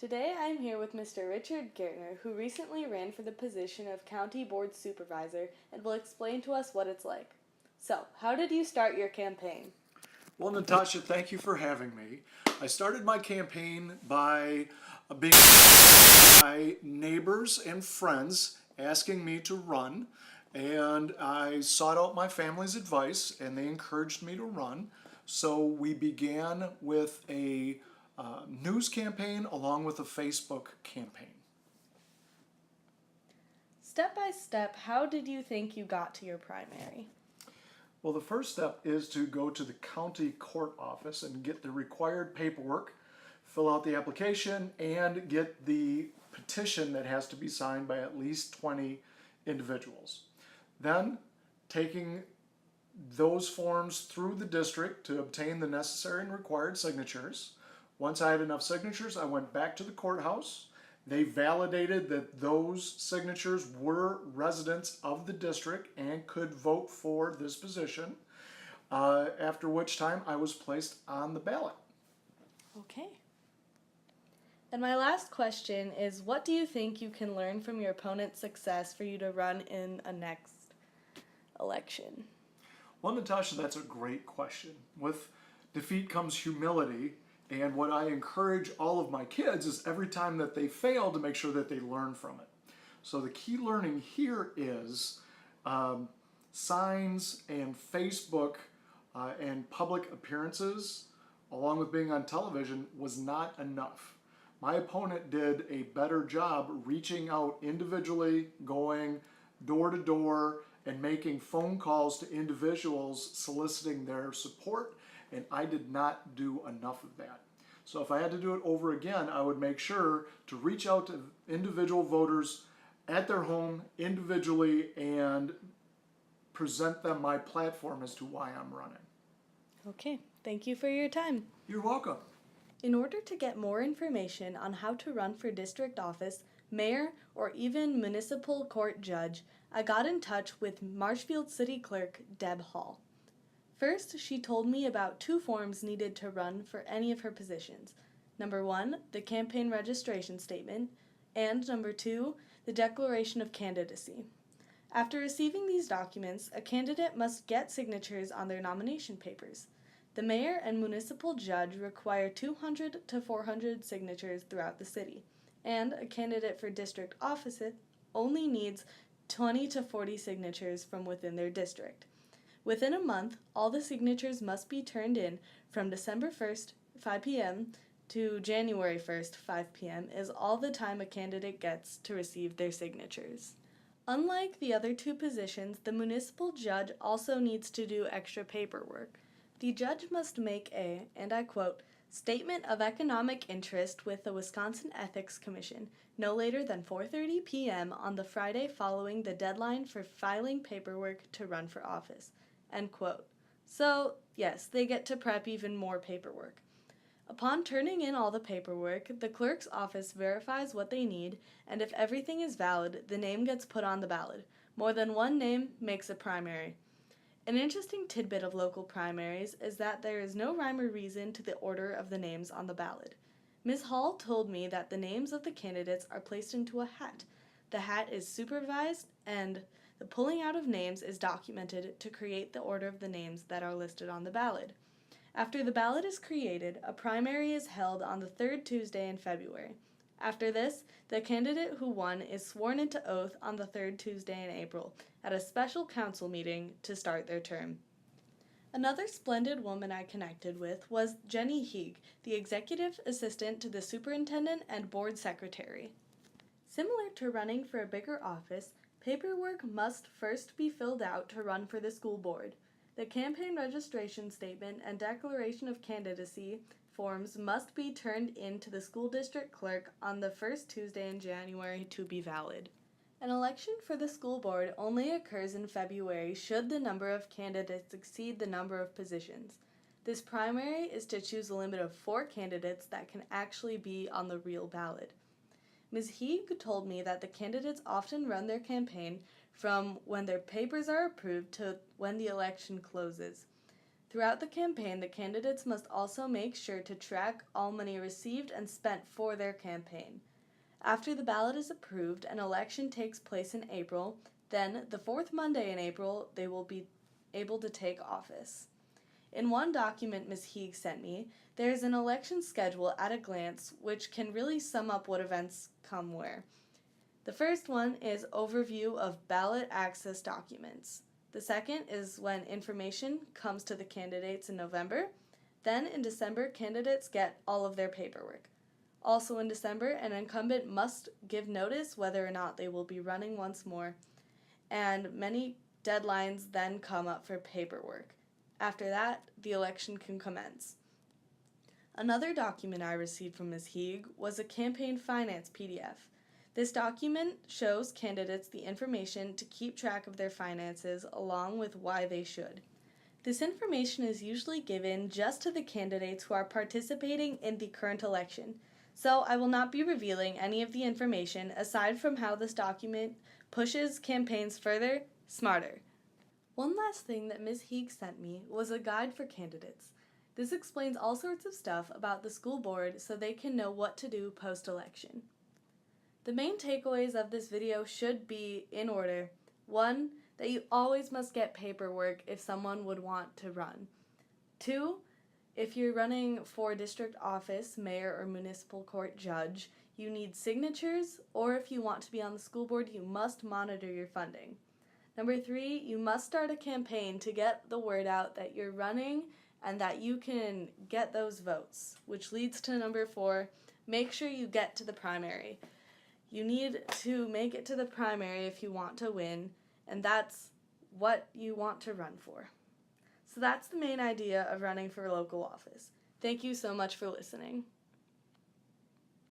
Today I am here with Mr. Richard Gertner, who recently ran for the position of County Board Supervisor and will explain to us what it's like. So, how did you start your campaign? Well, Natasha, thank you for having me. I started my campaign by being my neighbors and friends asking me to run, and I sought out my family's advice, and they encouraged me to run. So we began with a news campaign along with a Facebook campaign. Step by step, how did you think you got to your primary? Well, the first step is to go to the county court office and get the required paperwork, fill out the application, and get the petition that has to be signed by at least 20 individuals. Then, taking those forms through the district to obtain the necessary and required signatures. Once I had enough signatures, I went back to the courthouse. They validated that those signatures were residents of the district and could vote for this position, after which time I was placed on the ballot. Okay. And my last question is, what do you think you can learn from your opponent's success for you to run in a next election? Well, Natasha, that's a great question. With defeat comes humility, and what I encourage all of my kids is every time that they fail to make sure that they learn from it. So the key learning here is signs and Facebook and public appearances, along with being on television, was not enough. My opponent did a better job reaching out individually, going door to door, and making phone calls to individuals soliciting their support, and I did not do enough of that. So if I had to do it over again, I would make sure to reach out to individual voters at their home individually and present them my platform as to why I'm running. Okay, thank you for your time. You're welcome. In order to get more information on how to run for district office, mayor, or even municipal court judge, I got in touch with Marshfield City Clerk Deb Hall. First, she told me about 2 forms needed to run for any of her positions. Number 1, the campaign registration statement, and number 2, the declaration of candidacy. After receiving these documents, a candidate must get signatures on their nomination papers. The mayor and municipal judge require 200 to 400 signatures throughout the city, and a candidate for district office only needs 20 to 40 signatures from within their district. Within a month, all the signatures must be turned in from December 1st, 5 p.m. to January 1st, 5 p.m. is all the time a candidate gets to receive their signatures. Unlike the other 2 positions, the municipal judge also needs to do extra paperwork. The judge must make a, and I quote, statement of economic interest with the Wisconsin Ethics Commission no later than 4:30 p.m. on the Friday following the deadline for filing paperwork to run for office, end quote. So, yes, they get to prep even more paperwork. Upon turning in all the paperwork, the clerk's office verifies what they need, and if everything is valid, the name gets put on the ballot. More than one name makes a primary. An interesting tidbit of local primaries is that there is no rhyme or reason to the order of the names on the ballot. Ms. Hall told me that the names of the candidates are placed into a hat. The hat is supervised, and the pulling out of names is documented to create the order of the names that are listed on the ballot. After the ballot is created, a primary is held on the 3rd Tuesday in February. After this, the candidate who won is sworn into oath on the 3rd Tuesday in April at a special council meeting to start their term. Another splendid woman I connected with was Jenny Heeg, the executive assistant to the superintendent and board secretary. Similar to running for a bigger office, paperwork must first be filled out to run for the school board. The campaign registration statement and declaration of candidacy forms must be turned in to the school district clerk on the 1st Tuesday in January to be valid. An election for the school board only occurs in February should the number of candidates exceed the number of positions. This primary is to choose a limit of 4 candidates that can actually be on the real ballot. Ms. Heeg told me that the candidates often run their campaign from when their papers are approved to when the election closes. Throughout the campaign, the candidates must also make sure to track all money received and spent for their campaign. After the ballot is approved, an election takes place in April. Then, the fourth Monday in April, they will be able to take office. In one document Ms. Heeg sent me, there is an election schedule at a glance which can really sum up what events come where. The first one is overview of ballot access documents. The second is when information comes to the candidates in November. Then in December, candidates get all of their paperwork. Also in December, an incumbent must give notice whether or not they will be running once more, and many deadlines then come up for paperwork. After that, the election can commence. Another document I received from Ms. Heeg was a campaign finance PDF. This document shows candidates the information to keep track of their finances along with why they should. This information is usually given just to the candidates who are participating in the current election, so I will not be revealing any of the information aside from how this document pushes campaigns further, smarter. One last thing that Ms. Heeg sent me was a guide for candidates. This explains all sorts of stuff about the school board so they can know what to do post-election. The main takeaways of this video should be in order. 1. That you always must get paperwork if someone would want to run. 2. If you're running for district office, mayor, or municipal court judge, you need signatures, or if you want to be on the school board, you must monitor your funding. Number 3, you must start a campaign to get the word out that you're running and that you can get those votes, which leads to number 4, make sure you get to the primary. You need to make it to the primary if you want to win, and that's what you want to run for. So that's the main idea of running for local office. Thank you so much for listening.